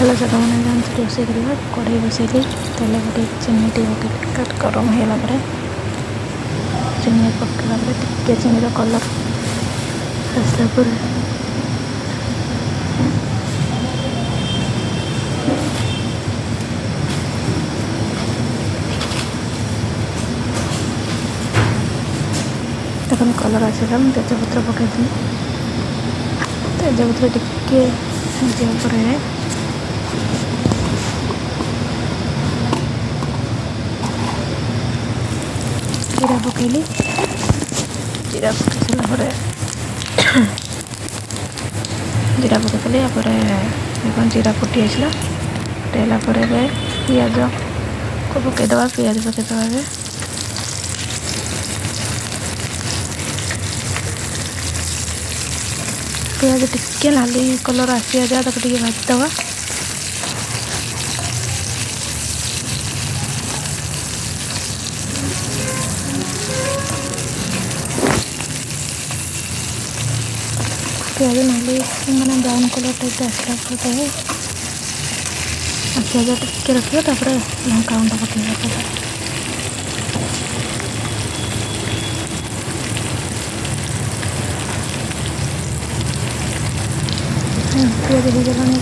Hello साथ मैंने जान रोसे करवा कड़े बसैली तेल पकई चिनी पकई गरम होगा चिनी पकड़ा टे चिनी कलर आसला देखो कलर आसला तेजपत्र पकई तेजपत्र टिके जीरा पकईली जीरा पकई सारा जीरा पकईली जीरा फुटी आसला फुटेला पियाज को पकईदे पियाज पकईदे पियाज टिके नाली कलर आसिया जाए ताको टिके भाजीदवा पियाज नाली मैंने ब्राउन कलर टाइप आसला पियाज टिके रखिए लंका गुंड पकड़ा पियाज हो गलानी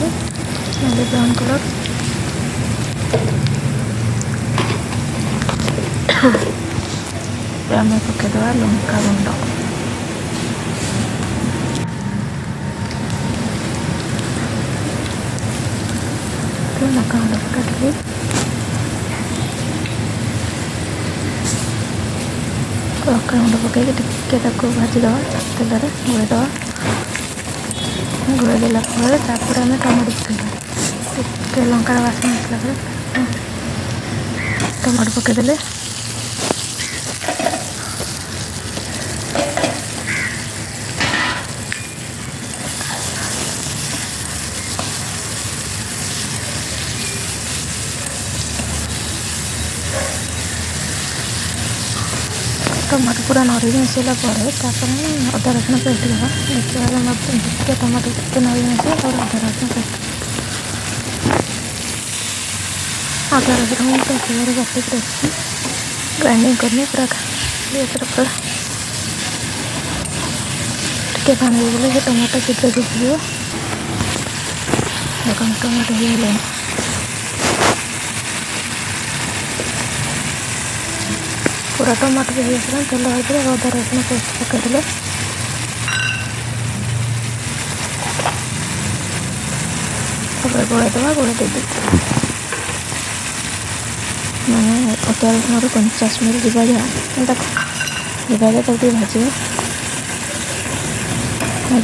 नाली ब्राउन कलर आम पकईदे लंका गुंड लंका गुंड पकड़ी लंका गुंड पकईकि टिके भाजीदे तेल गोड़ेदे गोड़े देला आम टमाटो पकईदे लंकार बासन आसला टमाटो पकईदे टमाटो पूरा नरी मिसैला अदा रसुण पेस्ट देवा देखिए टमाटो टिके नरी मिसे और अदा रसुण पेस्ट अदा रसुण पेस्ट बाटिक रखी ग्राइंडिंग करनी पूरा टिके पानी देदेले से टमाटो शीघ्र सिझिव देख टमाटो हो पूरा टमाटो भी आसला तेल भाजी अदा रसुण पेस्ट पकईदे गोड़ेदे गोड़े मैंने अदा रसुण 50 मिनट जीवा जीवा भाजी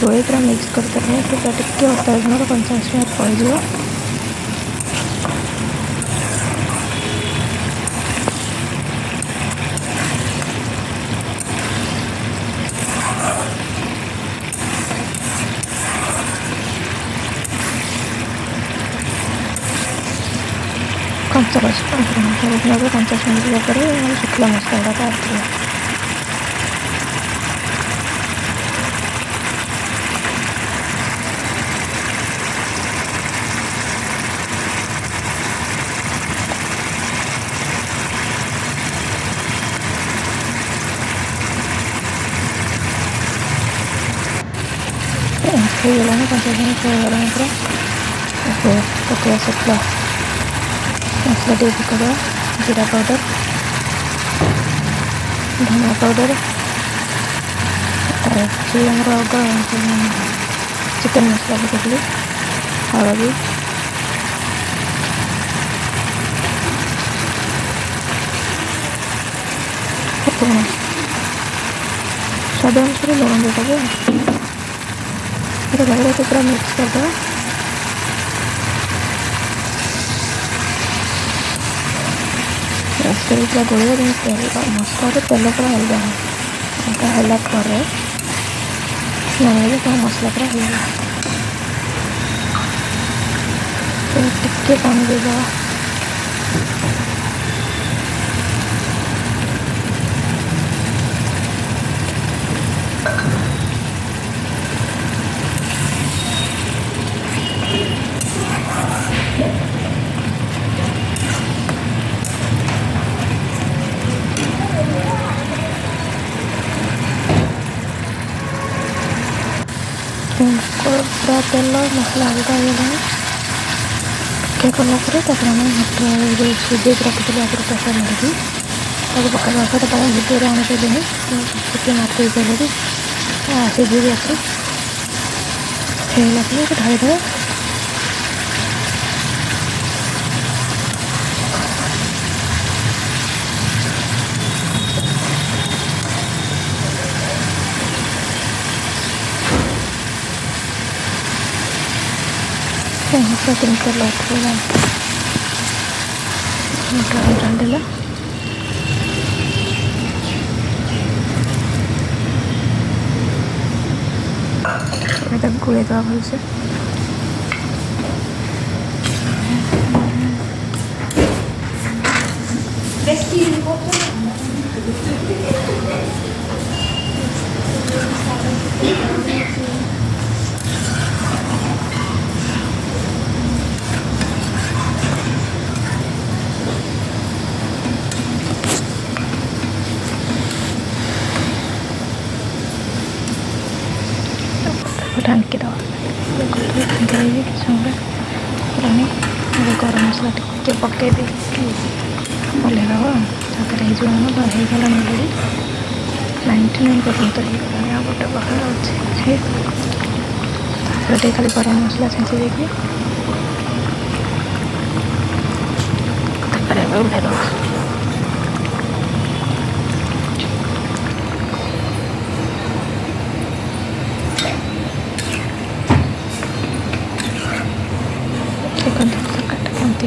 गोड़े पूरा मिक्स करदे पूरा टिके अदा रसुण 50 मिनट पड़े कंचा रसुण 50 मिनट शुक्ला मसला गुड़ा आसला होगलानी 50 मिनट होगलानी पूरा पकड़ा शुक्ला मसला टे पकड़ा जीरा पाउडर धनिया पाउडर चिकन मसला पकड़ी हलदी स्वाद अनुसार लुण देदेवे पूरा मिक्स करदे पूरा गोल मसला तेल पूरा अलग है मसला पूरा टिके पानी देदेवा पूरा तेल मसला हल्का ହେଇଗଲାଣି ଟିକେ କଲା ପରେ ତାପରେ ଆମେ ମଟର ଯେଉଁ ସିଝେଇକି ରଖିଥିଲେ ଆଗରୁ ପ୍ରେସର ମାରିକି ତାକୁ ପକାଇବା ସେଇଟା ତାକୁ ଭିତରେ ଆଣିପାରିଲିନି ଟିକେ ମାରି ଦେଇପାରିଲି ସିଝେଇକି ଆସି ହେଇଗଲା ପରେ ଢାଳିଦେବା तीन तेल डालदेला गुड़े दवा भलसे ढांकी दवा ढांकी समय पुरानी गरम मसला टे पकई ओल्हे दवा हो गला 99% हो गोटे बहार अच्छे खाली गरम मसला छेची देगी ओल्हे दवा केमती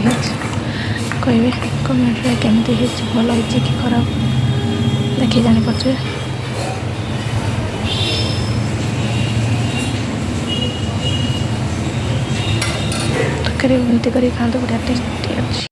कहे कमेंट केमती भल हो कि खराब देखिए जापर तरकारी एमती कर खाते बढ़िया टेस्टी अच्छी।